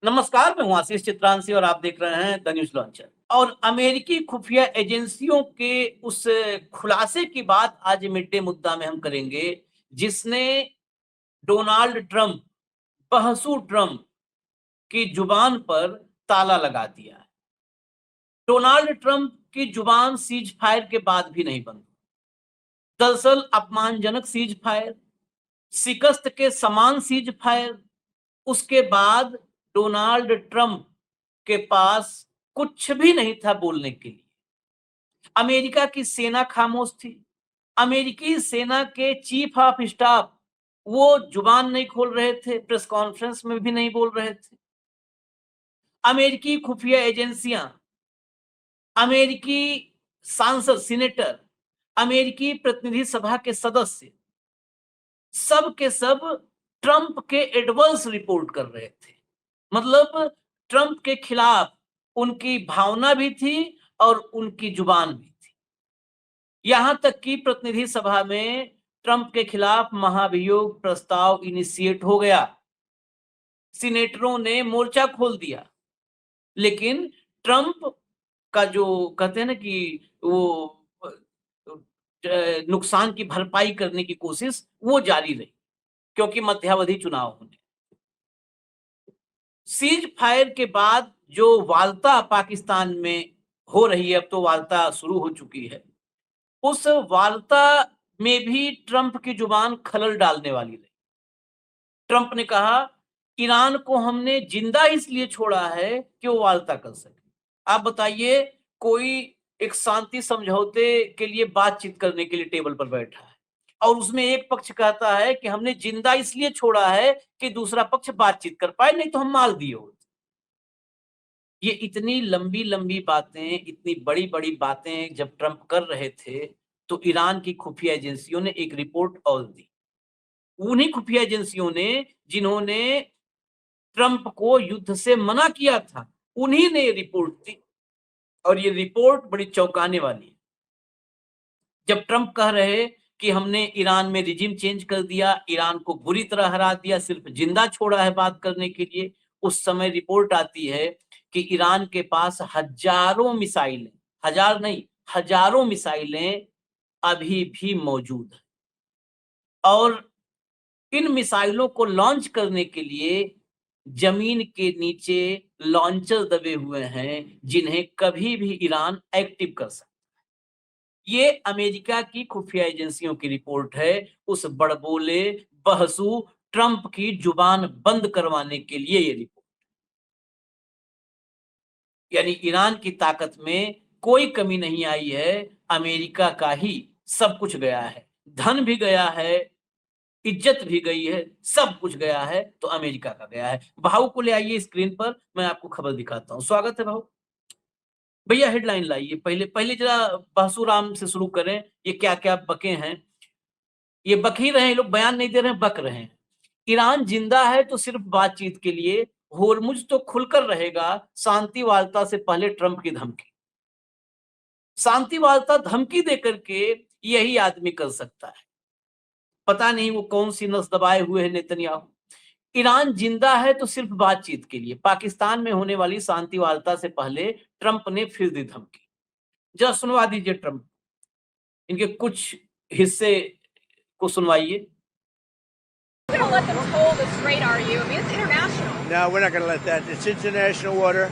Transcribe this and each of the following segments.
नमस्कार, मैं हूं आशीष चित्रांशी और आप देख रहे हैं द न्यूज लॉन्चर। और अमेरिकी खुफिया एजेंसियों के उस खुलासे की बात आज मिड डे मुद्दा में हम करेंगे, जिसने डोनाल्ड ट्रंप, बहसू ट्रंप की जुबान पर ताला लगा दिया है। डोनाल्ड ट्रंप की जुबान सीज फायर के बाद भी नहीं बंद। दरअसल अपमानजनक सीज फायर, शिकस्त के समान सीज फायर, उसके बाद डोनाल्ड ट्रंप के पास कुछ भी नहीं था बोलने के लिए। अमेरिका की सेना खामोश थी। अमेरिकी सेना के चीफ ऑफ स्टाफ वो जुबान नहीं खोल रहे थे, प्रेस कॉन्फ्रेंस में भी नहीं बोल रहे थे। अमेरिकी खुफिया एजेंसियां, अमेरिकी सांसद, सीनेटर, अमेरिकी प्रतिनिधि सभा के सदस्य, सब के सब ट्रंप के एडवर्स रिपोर्ट कर रहे थे। मतलब ट्रंप के खिलाफ उनकी भावना भी थी और उनकी जुबान भी थी। यहां तक कि प्रतिनिधि सभा में ट्रंप के खिलाफ महाभियोग प्रस्ताव इनिशिएट हो गया। सीनेटरों ने मोर्चा खोल दिया, लेकिन ट्रंप का जो कहते हैं ना कि वो नुकसान की भरपाई करने की कोशिश वो जारी रही, क्योंकि मध्यावधि चुनाव होने। सीज फायर के बाद जो वार्ता पाकिस्तान में हो रही है, अब तो वार्ता शुरू हो चुकी है, उस वार्ता में भी ट्रंप की जुबान खलल डालने वाली रही। ट्रंप ने कहा, ईरान को हमने जिंदा इसलिए छोड़ा है कि वो वार्ता कर सके। आप बताइए, कोई एक शांति समझौते के लिए बातचीत करने के लिए टेबल पर बैठा है और उसमें एक पक्ष कहता है कि हमने जिंदा इसलिए छोड़ा है कि दूसरा पक्ष बातचीत कर पाए, नहीं तो हम मार दिए होते। ये इतनी लंबी लंबी बातें, इतनी बड़ी बड़ी बातें जब ट्रंप कर रहे थे, तो ईरान की खुफिया एजेंसियों ने एक रिपोर्ट और दी। उन्हीं खुफिया एजेंसियों ने जिन्होंने ट्रंप को युद्ध से मना किया था, उन्हीं ने ये रिपोर्ट दी। और ये रिपोर्ट बड़ी चौंकाने वाली है। जब ट्रंप कह रहे कि हमने ईरान में रिजिम चेंज कर दिया, ईरान को बुरी तरह हरा दिया, सिर्फ जिंदा छोड़ा है बात करने के लिए, उस समय रिपोर्ट आती है कि ईरान के पास हजारों मिसाइलें, हजार नहीं, हजारों मिसाइलें अभी भी मौजूद है। और इन मिसाइलों को लॉन्च करने के लिए जमीन के नीचे लॉन्चर दबे हुए हैं, जिन्हें कभी भी ईरान एक्टिव कर सकता है। ये अमेरिका की खुफिया एजेंसियों की रिपोर्ट है, उस बड़बोले, बहसू ट्रंप की जुबान बंद करवाने के लिए ये रिपोर्ट। यानी ईरान की ताकत में कोई कमी नहीं आई है, अमेरिका का ही सब कुछ गया है। धन भी गया है, इज्जत भी गई है, सब कुछ गया है तो अमेरिका का गया है। भाऊ को ले आइए स्क्रीन पर, मैं आपको खबर दिखाता हूं। स्वागत है भाऊ। भैया हेडलाइन लाइए, पहले पहले जरा बहसूराम से शुरू करें। ये क्या क्या बके हैं, ये बक ही रहे हैं, लोग बयान नहीं दे रहे हैं, बक रहे हैं। ईरान जिंदा है तो सिर्फ बातचीत के लिए, होर्मुज तो खुलकर रहेगा, शांति वार्ता से पहले ट्रंप की धमकी। शांति वार्ता धमकी देकर के यही आदमी कर सकता है। पता नहीं वो कौन सी नस दबाए हुए है नेतन्याहू। ईरान जिंदा है तो सिर्फ बातचीत के लिए, पाकिस्तान में होने वाली शांति वार्ता से पहले ट्रंप ने फिर दी धमकी। जरा सुनवा दीजिए ट्रंप, इनके कुछ हिस्से को सुनवाइए। You're gonna let them toll the Strait, are you? I mean, it's international. No, we're not going to let that. It's international water.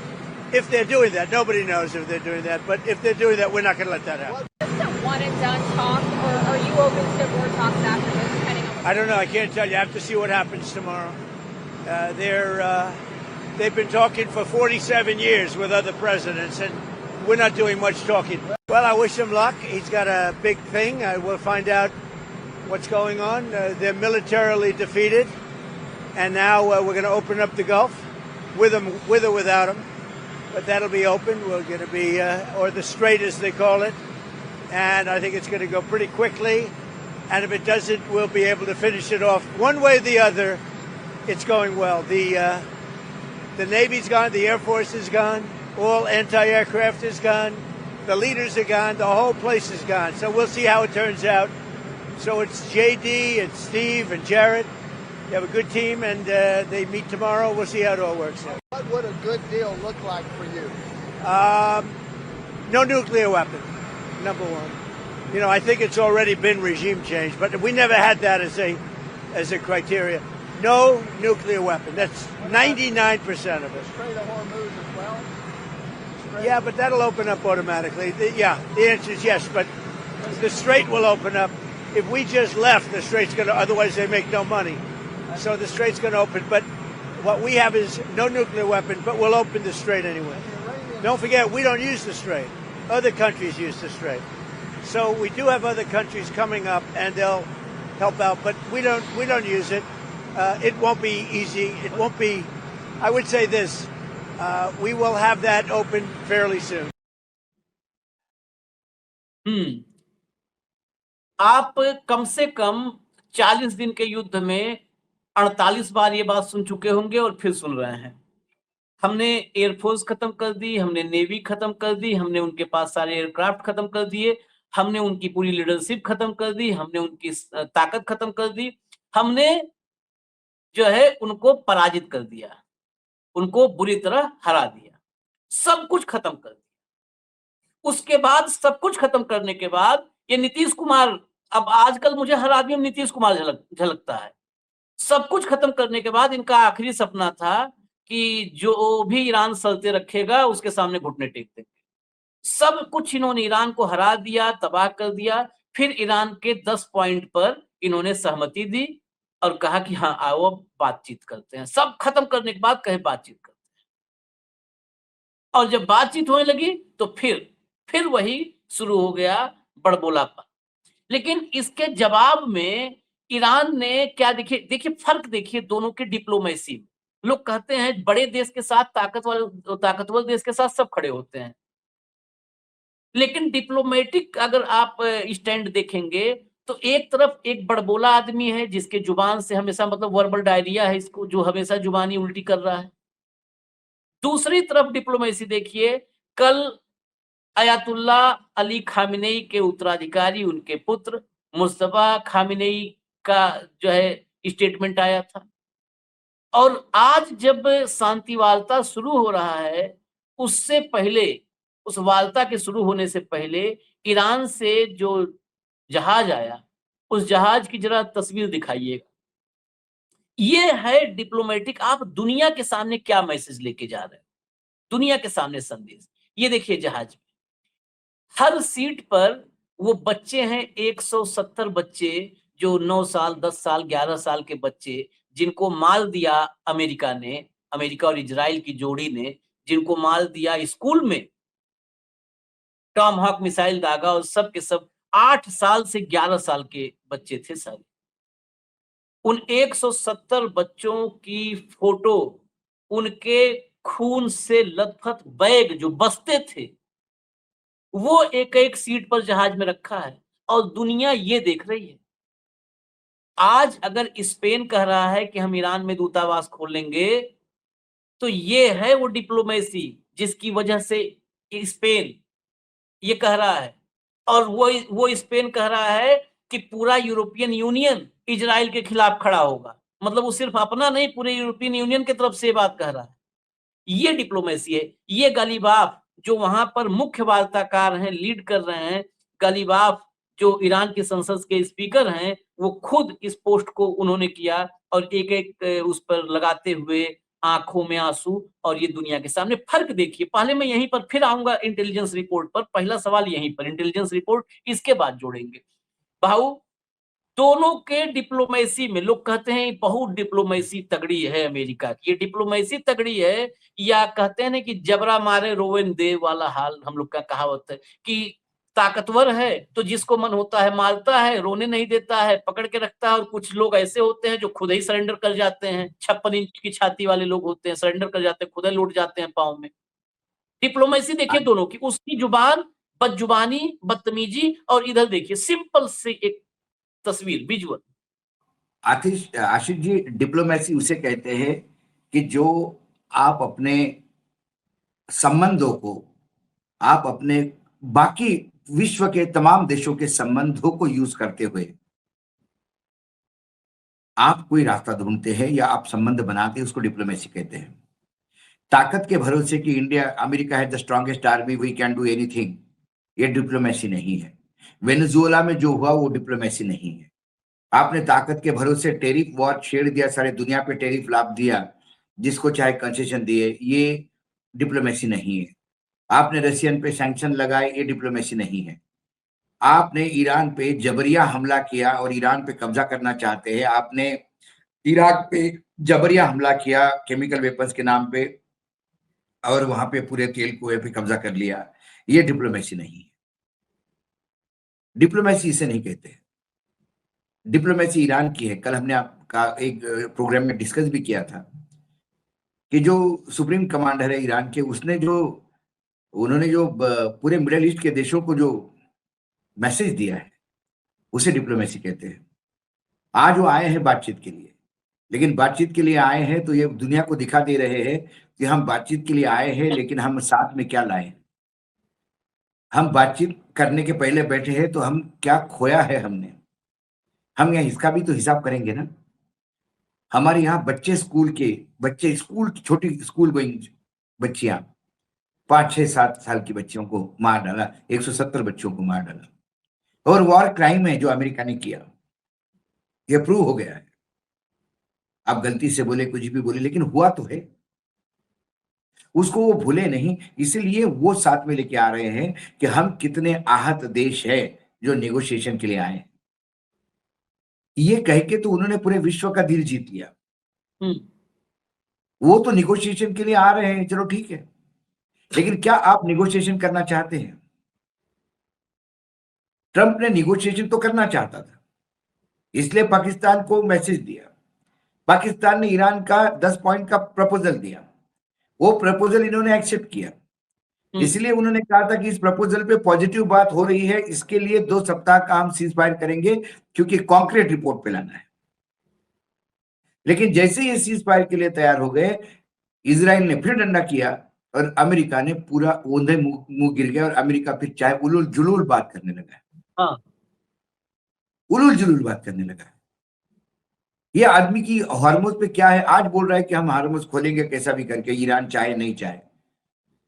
If they're doing that, nobody knows if they're doing that. But if they're doing that, we're not going to let that happen. Is this a one and done talk, or are you open to more talks after this, depending on? I don't know. I can't tell you. I have to see what happens tomorrow. They've been talking for 47 years with other presidents, and we're not doing much talking. Well, I wish him luck. He's got a big thing. We'll find out what's going on. They're militarily defeated, and now we're going to open up the Gulf with or without them. But that'll be open. We're going to be, or the Strait as they call it, and I think it's going to go pretty quickly. And if it doesn't, we'll be able to finish it off one way or the other. It's going well. The Navy's gone. The Air Force is gone. All anti-aircraft is gone. The leaders are gone. The whole place is gone. So we'll see how it turns out. So it's JD and Steve and Jared You have a good team, and they meet tomorrow. We'll see how it all works out. What would a good deal look like for you? No nuclear weapon, number one. You know, I think it's already been regime change, but we never had that as a criteria. No nuclear weapon. That's 99% of it. Strait of Hormuz as well? Yeah, but that'll open up automatically. The answer is yes, but the strait will open up. If we just left, the strait's going to, otherwise they make no money. So the strait's going to open. But what we have is no nuclear weapon, but we'll open the strait anyway. Don't forget, we don't use the strait. Other countries use the strait. So we do have other countries coming up, and they'll help out, but we don't use it. It won't be easy. It won't be, I would say this, we will have that open fairly soon. आप कम से कम 40 दिन के युद्ध में 48 बार ये बात सुन चुके होंगे और फिर सुन रहे हैं। हमने एयरफोर्स खत्म कर दी, हमने नेवी खत्म कर दी, हमने उनके पास सारे एयरक्राफ्ट खत्म कर दिए, हमने उनकी पूरी लीडरशिप खत्म कर दी, हमने उनकी ताकत खत्म कर दी, हमने जो है उनको पराजित कर दिया, उनको बुरी तरह हरा दिया, सब कुछ खत्म कर दिया। उसके बाद सब कुछ खत्म करने के बाद ये नीतीश कुमार, अब आजकल मुझे हर आदमी में नीतीश कुमार झलकता है। सब कुछ खत्म करने के बाद इनका आखिरी सपना था कि जो भी ईरान सल्ते रखेगा उसके सामने घुटने टेक देंगे। सब कुछ इन्होंने ईरान को हरा दिया, तबाह कर दिया। फिर ईरान के 10 पॉइंट पर इन्होंने सहमति दी और कहा कि हाँ आओ अब बातचीत करते हैं। सब खत्म करने के बाद कहे बातचीत करते हैं, और जब बातचीत होने लगी तो फिर वही शुरू हो गया बड़बोलापन। लेकिन इसके जवाब में ईरान ने क्या, देखिए फर्क देखिए दोनों की डिप्लोमेसी में। लोग कहते हैं बड़े देश के साथ, ताकतवर देश के साथ सब खड़े होते हैं, लेकिन डिप्लोमेटिक अगर आप स्टैंड देखेंगे तो एक तरफ एक बड़बोला आदमी है जिसके जुबान से हमेशा, मतलब वर्बल डायरिया है इसको, जो हमेशा जुबानी उल्टी कर रहा है। दूसरी तरफ डिप्लोमेसी देखिए, कल अयातुल्ला अली खामिनेई के उत्तराधिकारी, उनके पुत्र मुस्तफा खामिनेई का जो है स्टेटमेंट आया था, और आज जब शांति वार्ता शुरू हो रहा है, उससे पहले, उस वार्ता के शुरू होने से पहले ईरान से जो जहाज आया, उस जहाज की जरा तस्वीर दिखाइएगा। ये है डिप्लोमेटिक, आप दुनिया के सामने क्या मैसेज लेके जा रहे हैं, दुनिया के सामने संदेश। ये देखिए जहाज में हर सीट पर वो बच्चे हैं, 170 बच्चे, जो 9 साल, 10 साल, 11 साल के बच्चे, जिनको मार दिया अमेरिका ने, अमेरिका और इजराइल की जोड़ी ने, जिनको मार दिया स्कूल में टॉमहॉक मिसाइल दागा, और सब के सब 8 साल से 11 साल के बच्चे थे सारे। उन 170 बच्चों की फोटो, उनके खून से लथपथ बैग जो बसते थे, वो एक सीट पर जहाज में रखा है, और दुनिया ये देख रही है। आज अगर स्पेन कह रहा है कि हम ईरान में दूतावास खोलेंगे, तो ये है वो डिप्लोमेसी जिसकी वजह से स्पेन ये कह रहा है, और वो स्पेन कह रहा है कि पूरा यूरोपियन यूनियन इजराइल के खिलाफ खड़ा होगा। मतलब वो सिर्फ अपना नहीं, पूरे यूरोपियन यूनियन की तरफ से ये बात कह रहा है। ये डिप्लोमेसी है। ये गालिबाफ जो वहां पर मुख्य वार्ताकार हैं, लीड कर रहे हैं, गालिबाफ जो ईरान की संसद के स्पीकर हैं, वो खुद इस पोस्ट को उन्होंने किया, और एक उस पर लगाते हुए आंखों में आंसू। और ये दुनिया के सामने फर्क देखिए। पहले मैं यहीं पर फिर आऊंगा इंटेलिजेंस रिपोर्ट पर, पहला सवाल यहीं पर इंटेलिजेंस रिपोर्ट, इसके बाद जोड़ेंगे। भाऊ, दोनों के डिप्लोमेसी में लोग कहते हैं बहुत डिप्लोमेसी तगड़ी है अमेरिका की, ये डिप्लोमेसी तगड़ी है, या कहते हैं ना कि जबरा मारे रोवेन दे वाला हाल, हम लोग का कहावत है कि ताकतवर है तो जिसको मन होता है मारता है, रोने नहीं देता है, पकड़ के रखता है। और कुछ लोग ऐसे होते हैं जो खुद ही सरेंडर कर जाते हैं, 56 इंच की छाती वाले लोग होते हैं, सरेंडर कर जाते हैं, खुद ही लौट जाते हैं पाँव में। डिप्लोमेसी देखिए दोनों की, उसकी जुबान बदजुबानी, बदतमीजी, और इधर देखिए सिंपल से एक तस्वीर, विजुअल। आशीष जी, डिप्लोमेसी उसे कहते हैं कि जो आप अपने संबंधों को, आप अपने बाकी विश्व के तमाम देशों के संबंधों को यूज करते हुए आप कोई रास्ता ढूंढते हैं या आप संबंध बनाते हैं, उसको डिप्लोमेसी कहते हैं। ताकत के भरोसे कि इंडिया अमेरिका है the strongest army, we can do anything, ये डिप्लोमेसी नहीं है। वेनेजुएला में जो हुआ वो डिप्लोमेसी नहीं है। आपने ताकत के भरोसे टेरिफ वॉर छेड़ दिया, सारे दुनिया पे टेरिफ लाद दिया, जिसको चाहे कंसेशन दिए, ये डिप्लोमेसी नहीं है। आपने रशियन पे सैंक्शन लगाए, ये डिप्लोमेसी नहीं है। आपने ईरान पे जबरिया हमला किया और ईरान पे कब्जा करना चाहते हैं। आपने इराक पे जबरिया हमला किया केमिकल वेपन्स के नाम पे और वहां पे पूरे तेल कुएं पे कब्जा कर लिया, ये डिप्लोमेसी नहीं है। डिप्लोमेसी इसे नहीं कहते। डिप्लोमेसी ईरान की है। कल हमने आपका एक प्रोग्राम में डिस्कस भी किया था कि जो सुप्रीम कमांडर है ईरान के, उन्होंने जो पूरे मिडिल ईस्ट के देशों को जो मैसेज दिया है, उसे डिप्लोमेसी कहते हैं। आज वो आए हैं बातचीत के लिए, लेकिन बातचीत के लिए आए हैं तो ये दुनिया को दिखा दे रहे हैं कि हम बातचीत के लिए आए हैं, लेकिन हम साथ में क्या लाए। हम बातचीत करने के पहले बैठे हैं तो हम क्या खोया है हमने, हम यहाँ इसका भी तो हिसाब करेंगे ना। हमारे यहाँ बच्चे स्कूल छोटी स्कूल गोइंग बच्चियां 5, 6, 7 साल की बच्चियों को मार डाला, 170 बच्चों को मार डाला। और वॉर क्राइम है जो अमेरिका ने किया, ये प्रूव हो गया है। आप गलती से बोले, कुछ भी बोले, लेकिन हुआ तो है। उसको वो भूले नहीं, इसीलिए वो साथ में लेके आ रहे हैं कि हम कितने आहत देश है जो नेगोशिएशन के लिए आए। ये कह के तो उन्होंने पूरे विश्व का दिल जीत लिया। वो तो नेगोशिएशन के लिए आ रहे हैं, चलो ठीक है, लेकिन क्या आप नेगोशिएशन करना चाहते हैं? ट्रंप ने नेगोशिएशन तो करना चाहता था, इसलिए पाकिस्तान को मैसेज दिया। पाकिस्तान ने ईरान का 10 पॉइंट का प्रपोजल दिया, वो प्रपोजल इन्होंने एक्सेप्ट किया। इसलिए उन्होंने कहा था कि इस प्रपोजल पे पॉजिटिव बात हो रही है, इसके लिए 2 सप्ताह का हम सीज फायर करेंगे, क्योंकि कॉन्क्रीट रिपोर्ट पे लाना है। लेकिन जैसे ये सीज फायर के लिए तैयार हो गए, इजराइल ने फिर डंडा किया और अमेरिका ने पूरा ओंधे मुंह गिर गया, और अमेरिका फिर चाहे उलूल जुलूल बात करने लगा। हाँ। उलूल जुलूल बात करने लगा। ये आदमी की हार्मोज पे क्या है, आज बोल रहा है कि हम हार्मोज खोलेंगे कैसा भी करके, ईरान चाहे नहीं चाहे।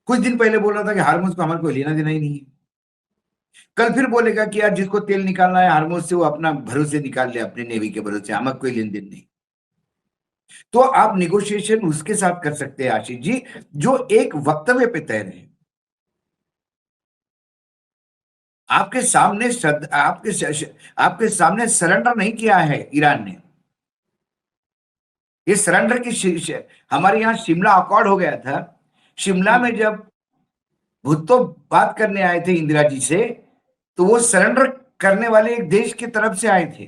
कुछ दिन पहले बोल रहा था कि हार्मोज को हमारे को लेना देना ही नहीं है। कल फिर बोलेगा कि यार जिसको तेल निकालना है हार्मोज से, वो अपना भरोसे निकाल ले, अपने नेवी के भरोसे, हमारे कोई लेन देन नहीं। तो आप निगोशिएशन उसके साथ कर सकते हैं आशीष जी, जो एक वक्तव्य पे तय रहे। आपके सामने सरेंडर नहीं किया है ईरान ने। ये सरेंडर की हमारे यहाँ शिमला अकॉर्ड हो गया था। शिमला में जब भुट्टो बात करने आए थे इंदिरा जी से, तो वो सरेंडर करने वाले एक देश की तरफ से आए थे।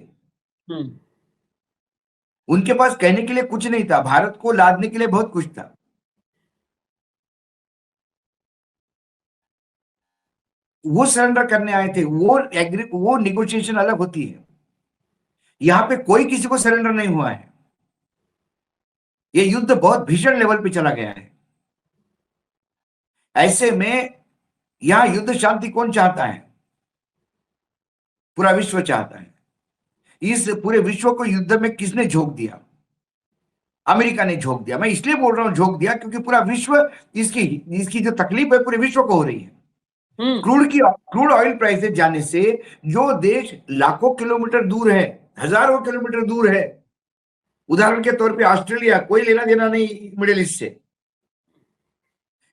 उनके पास कहने के लिए कुछ नहीं था, भारत को लादने के लिए बहुत कुछ था। वो सरेंडर करने आए थे, वो निगोशिएशन अलग होती है। यहां पे कोई किसी को सरेंडर नहीं हुआ है। ये युद्ध बहुत भीषण लेवल पे चला गया है। ऐसे में यहां युद्ध शांति कौन चाहता है? पूरा विश्व चाहता है। इस पूरे विश्व को युद्ध में किसने झोंक दिया? अमेरिका ने झोंक दिया। मैं इसलिए बोल रहा हूं झोंक दिया, क्योंकि पूरा विश्व इसकी जो तकलीफ है पूरे विश्व को हो रही है। क्रूड ऑयल प्राइसेस जाने से जो देश लाखों किलोमीटर दूर है, हजारों किलोमीटर दूर है, उदाहरण के तौर पे ऑस्ट्रेलिया, कोई लेना देना नहीं मिडिल ईस्ट से,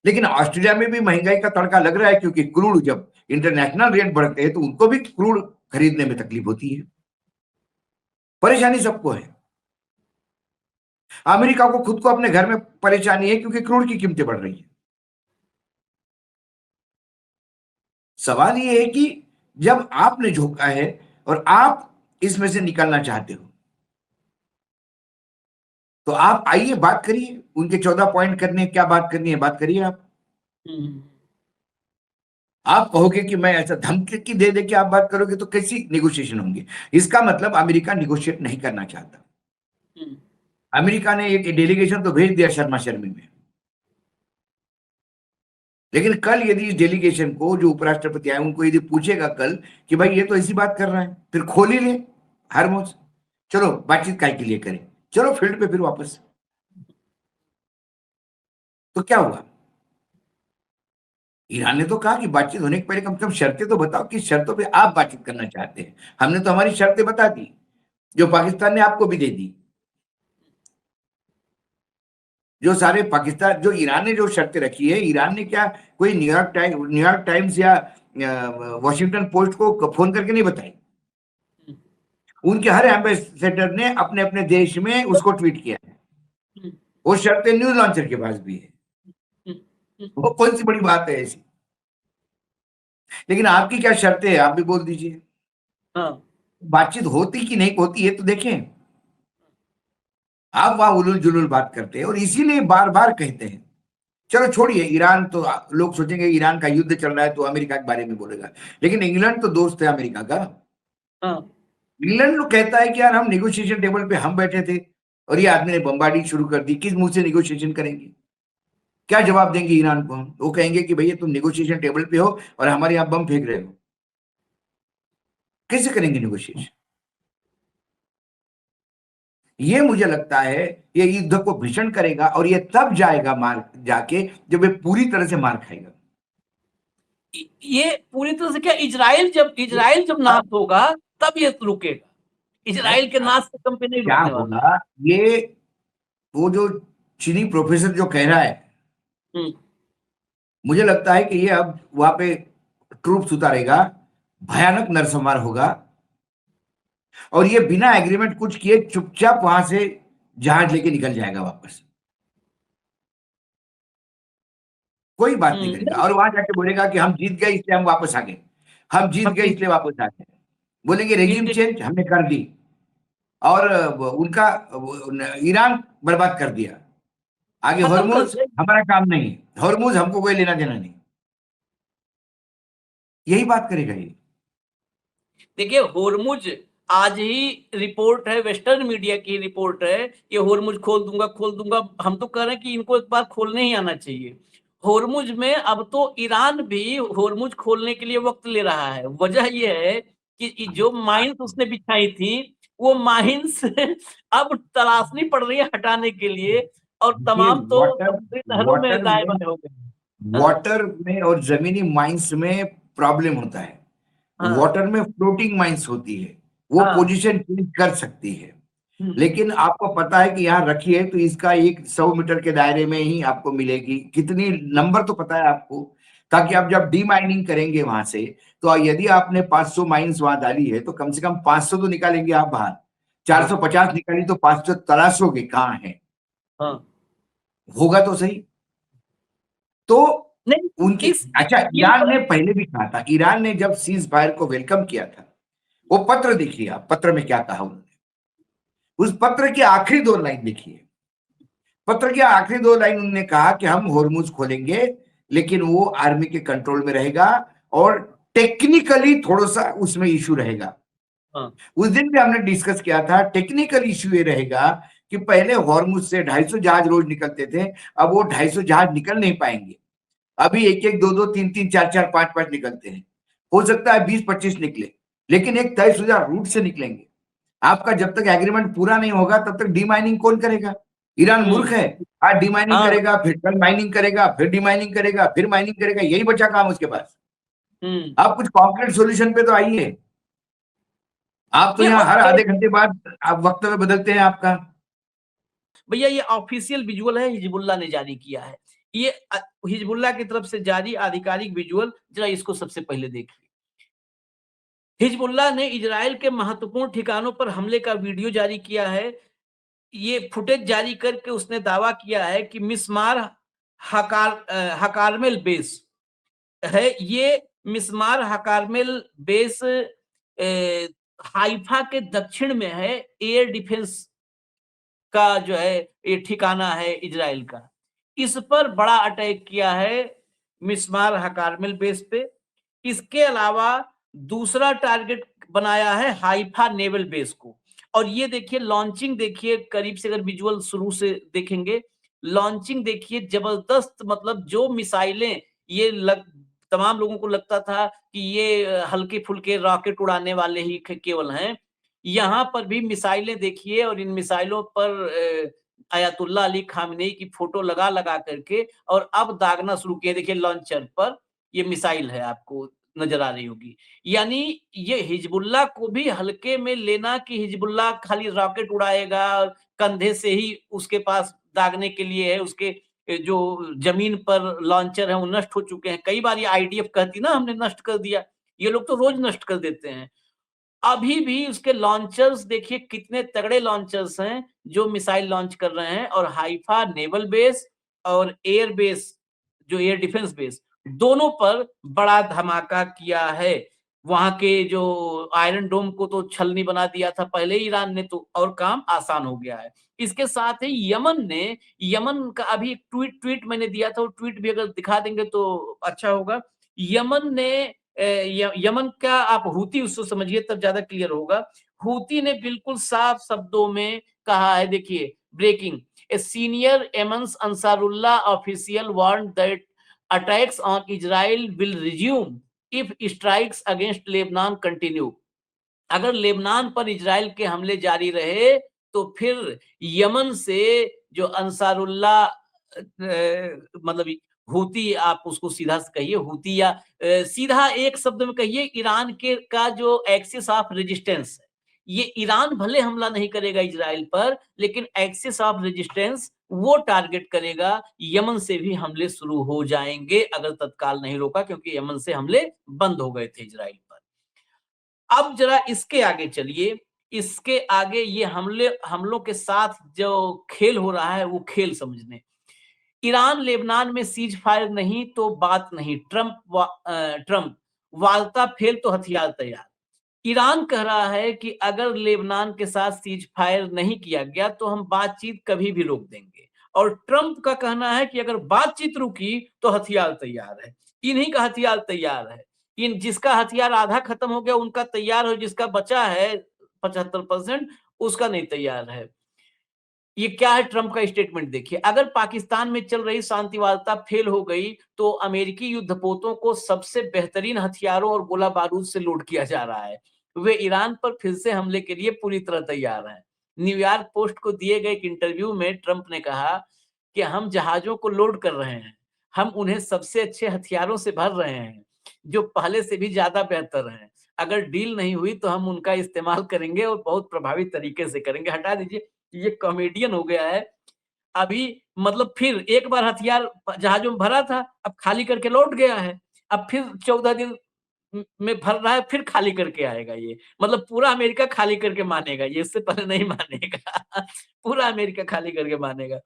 लेकिन ऑस्ट्रेलिया में भी महंगाई का तड़का लग रहा है, क्योंकि क्रूड जब इंटरनेशनल रेट बढ़ते हैं तो उनको भी क्रूड खरीदने में तकलीफ होती है। परेशानी सबको है। अमेरिका को खुद को अपने घर में परेशानी है, क्योंकि क्रूड की कीमतें बढ़ रही है। सवाल यह है कि जब आपने झोंका है और आप इसमें से निकलना चाहते हो, तो आप आइए बात करिए। उनके 14 पॉइंट करने, क्या बात करनी है बात करिए। आप कहोगे कि मैं ऐसा धमकी दे के आप बात करोगे तो कैसी नेगोशिएशन होंगे? इसका मतलब अमेरिका नेगोशिएट नहीं करना चाहता। अमेरिका ने एक डेलीगेशन तो भेज दिया शर्मा शर्मी में, लेकिन कल यदि इस डेलीगेशन को जो उपराष्ट्रपति आए उनको यदि पूछेगा कल कि भाई ये तो ऐसी बात कर रहा है, फिर खोल ही ले हार्मोज, चलो बातचीत काय के लिए करें, चलो फील्ड पे फिर वापस। तो क्या हुआ? ईरान ने तो कहा कि बातचीत होने के पहले कम से कम शर्तें तो बताओ, किस शर्तों पे आप बातचीत करना चाहते हैं। हमने तो हमारी शर्तें बता दी, जो पाकिस्तान ने आपको भी दे दी। जो सारे पाकिस्तान, जो ईरान ने जो शर्तें रखी है, ईरान ने क्या कोई न्यूयॉर्क टाइम्स या वॉशिंगटन पोस्ट को फोन करके नहीं बताई। उनके हर एम्बेसडर ने अपने अपने देश में उसको ट्वीट किया है। वो शर्तें न्यूज लॉन्चर के पास भी है। वो कौन सी बड़ी बात है ऐसी? लेकिन आपकी क्या शर्तें हैं, आप भी बोल दीजिए। हाँ, बातचीत होती कि नहीं होती है तो देखें। आप वहां उलूल जुलूल बात करते हैं और इसीलिए बार बार कहते हैं। चलो छोड़िए ईरान, तो लोग सोचेंगे ईरान का युद्ध चल रहा है तो अमेरिका के बारे में बोलेगा, लेकिन इंग्लैंड तो दोस्त है अमेरिका का। हाँ, इंग्लैंड लोग कहता है कि यार हम नेगोशिएशन टेबल पे हम बैठे थे और ये आदमी ने बमबार्डिंग शुरू कर दी, किस मुंह से नेगोशिएशन करेंगे? क्या जवाब देंगे ईरान को हम? वो कहेंगे कि भैया तुम नेगोशिएशन टेबल पे हो और हमारे यहाँ बम फेंक रहे हो, कैसे करेंगे नेगोशिएशन? ये मुझे लगता है ये युद्ध को भीषण करेगा और ये तब जाएगा मार जाके जब ये पूरी तरह से मार खाएगा। ये पूरी तरह से क्या, इजराइल जब नाश होगा तब ये रुकेगा। इजराइल के नाश से कम पे नहीं क्या रुकने वाला। होगा, ये वो जो चीनी प्रोफेसर जो कह रहा है, मुझे लगता है कि ये अब वहां पे ट्रूप्स उतारेगा, भयानक नरसंहार होगा और ये बिना एग्रीमेंट कुछ किए चुपचाप वहां से जहाज लेके निकल जाएगा वापस, कोई बात नहीं करेगा। और वहां जाके बोलेगा कि हम जीत गए इसलिए हम वापस आ गए, हम जीत गए इसलिए वापस आ गए। बोलेंगे रेजिम चेंज हमने कर दी और उनका ईरान बर्बाद कर दिया, आगे खत्म कर हॉर्मुज दे। हमारा काम नहीं, हॉर्मुज हमको कोई लेना देना नहीं, यही बात करेगा ये। देखिए होर्मुज, आज ही रिपोर्ट है, वेस्टर्न मीडिया की रिपोर्ट है कि होर्मुज खोल दूंगा। हम तो कह रहे हैं कि इनको एक बार खोलने ही आना चाहिए। होर्मुज में अब तो ईरान भी होर्मुज खोलने के लिए वक्त ले रहा है। वजह यह है कि जो माइंस उसने बिछाई थी, वो माइंस अब तलाशनी पड़ रही है हटाने के लिए, और तमाम तो वाटर समुद्री नहरों में वाटर दाएं में बाएं हो गए। हाँ, वाटर में और जमीनी माइंस में प्रॉब्लम होता है। हाँ, वाटर में फ्लोटिंग माइंस होती है, वो हाँ, पोजीशन चेंज कर सकती है। हम्म, लेकिन आपको पता है कि यहाँ रखिए तो इसका एक 100 मीटर के दायरे में ही आपको मिलेगी, कितनी नंबर तो पता है आपको, ताकि आप जब डी माइनिंग करेंगे वहां से, तो यदि आपने 500 माइंस वहां डाली है तो कम से कम 500 तो निकालेंगे आप बाहर। 450 निकाली तो 500 तलाशोगे कहाँ है, हाँ। होगा तो सही। तो नहीं, उनकी अच्छा, ये ईरान ने पहले भी कहा था, ईरान ने जब सीज फायर को वेलकम किया था, वो पत्र देखिए आप, पत्र में क्या कहा उन्होंने। उस पत्र की आखिरी 2 लाइन देखिए, पत्र की आखिरी 2 लाइन उन्होंने कहा कि हम होर्मुज खोलेंगे लेकिन वो आर्मी के कंट्रोल में रहेगा और टेक्निकली थोड़ा सा उसमें इशू रहेगा। हाँ, उस दिन भी हमने डिस्कस किया था, टेक्निकल इशू ये रहेगा कि पहले होर्मुज से 250 जहाज रोज निकलते थे, अब वो 250 जहाज निकल नहीं पाएंगे। अभी 1-1, 2-2, 3-3, 4-4, 5-5 निकलते हैं, हो सकता है 20-25 निकले, लेकिन एक तयशुदा रूट से निकलेंगे। आपका जब तक एग्रीमेंट पूरा नहीं होगा तब तक डीमाइनिंग कौन करेगा? ईरान मूर्ख है, आज डीमाइनिंग हाँ, करेगा, फिर कल माइनिंग करेगा, फिर डीमाइनिंग करेगा, फिर माइनिंग करेगा, यही बचा काम उसके पास। आप कुछ कॉन्क्रीट सॉल्यूशन पे तो आइए। आप तो ये यहाँ हर और आधे घंटे बाद आप वक्त में बदलते हैं आपका। भैया ये ऑफिशियल विजुअल है, हिजबुल्लाह ने जारी किया है। ये हिजबुल्लाह की तरफ से जारी आधिकारिक विजुअल, जरा इसको सबसे पहले देखिए। हिजबुल्लाह ने इजराइल के महत्वपूर्ण ठिकानों पर हमले का वीडियो जारी किया है। ये फुटेज जारी करके उसने दावा किया है कि मिस्मार हकारमेल बेस है। ये मिस्मार हकारमेल बेस हाइफा के दक्षिण में है। एयर डिफेंस का जो है ये ठिकाना है इजराइल का। इस पर बड़ा अटैक किया है मिस्मार हकारमेल बेस पे। इसके अलावा दूसरा टारगेट बनाया है हाइफा नेवल बेस को। और ये देखिए लॉन्चिंग, देखिए करीब से अगर विजुअल शुरू से देखेंगे, लॉन्चिंग देखिए जबरदस्त, मतलब जो मिसाइलें ये तमाम लोगों को लगता था कि ये हल्के फुल्के रॉकेट उड़ाने वाले ही केवल हैं, यहाँ पर भी मिसाइलें देखिए और इन मिसाइलों पर अयातुल्ला अली खामनेई की फोटो लगा लगा करके और अब दागना शुरू किया। देखिए लॉन्चर पर ये मिसाइल है, आपको नजर आ रही होगी। यानी ये हिजबुल्लाह को भी हल्के में लेना कि हिजबुल्लाह खाली रॉकेट उड़ाएगा, कंधे से ही उसके पास दागने के लिए है, उसके जो जमीन पर लॉन्चर है वो नष्ट हो चुके हैं। कई बार ये आईडीएफ कहती ना हमने नष्ट कर दिया, ये लोग तो रोज नष्ट कर देते हैं। अभी भी उसके लॉन्चर्स देखिए कितने तगड़े लॉन्चर्स हैं जो मिसाइल लॉन्च कर रहे हैं, और हाइफा नेवल बेस और एयर बेस, जो एयर डिफेंस बेस, दोनों पर बड़ा धमाका किया है। वहां के जो आयरन डोम को तो छलनी बना दिया था पहले ही ईरान ने, तो और काम आसान हो गया है। इसके साथ ही यमन का अभी एक ट्वीट मैंने दिया था, वो ट्वीट भी अगर दिखा देंगे तो अच्छा होगा। यमन का आप हूती उसको समझिए तब ज्यादा क्लियर होगा। हूती ने बिल्कुल साफ शब्दों में कहा है, देखिए breaking, a senior Yemen's Ansarullah official warn that attacks on Israel will resume if strikes against Lebanon continue. अगर लेबनान पर इजराइल के हमले जारी रहे तो फिर यमन से जो अंसारुल्लाह मतलब हूती, आप उसको सीधा कहिए हूती, या सीधा एक शब्द में कहिए ईरान के का जो एक्सिस ऑफ रेजिस्टेंस है, ये ईरान भले हमला नहीं करेगा इजराइल पर, लेकिन एक्सिस ऑफ रेजिस्टेंस वो टारगेट करेगा। यमन से भी हमले शुरू हो जाएंगे अगर तत्काल नहीं रोका, क्योंकि यमन से हमले बंद हो गए थे इजराइल पर। अब जरा इसके आगे चलिए, इसके आगे ये हमलों के साथ जो खेल हो रहा है वो खेल समझने। ईरान लेबनान में सीज फायर नहीं तो बात नहीं, ट्रंप वार्ता फेल तो हथियार तैयार। ईरान कह रहा है कि अगर लेबनान के साथ सीज फायर नहीं किया गया तो हम बातचीत कभी भी रोक देंगे, और ट्रंप का कहना है कि अगर बातचीत रुकी तो हथियार तैयार है। इन्हीं का हथियार तैयार है, इन जिसका हथियार आधा खत्म हो गया उनका तैयार हो, जिसका बचा है 75% उसका नहीं तैयार है। ये क्या है ट्रंप का स्टेटमेंट देखिए, अगर पाकिस्तान में चल रही शांति वार्ता फेल हो गई तो अमेरिकी युद्धपोतों को सबसे बेहतरीन हथियारों और गोला बारूद से लोड किया जा रहा है, वे ईरान पर फिर से हमले के लिए पूरी तरह तैयार हैं। न्यूयॉर्क पोस्ट को दिए गए एक इंटरव्यू में ट्रंप ने कहा कि हम जहाजों को लोड कर रहे हैं, हम उन्हें सबसे अच्छे हथियारों से भर रहे हैं जो पहले से भी ज्यादा बेहतर हैं। अगर डील नहीं हुई तो हम उनका इस्तेमाल करेंगे और बहुत प्रभावी तरीके से करेंगे। हटा दीजिए, ये कॉमेडियन हो गया है। अभी मतलब फिर एक बार हथियार जहाजों में भरा था, अब खाली करके लौट गया है, अब फिर 14 दिन में भर रहा है, फिर खाली करके आएगा। ये मतलब पूरा अमेरिका खाली करके मानेगा, ये इससे पहले नहीं मानेगा। पूरा अमेरिका खाली करके मानेगा।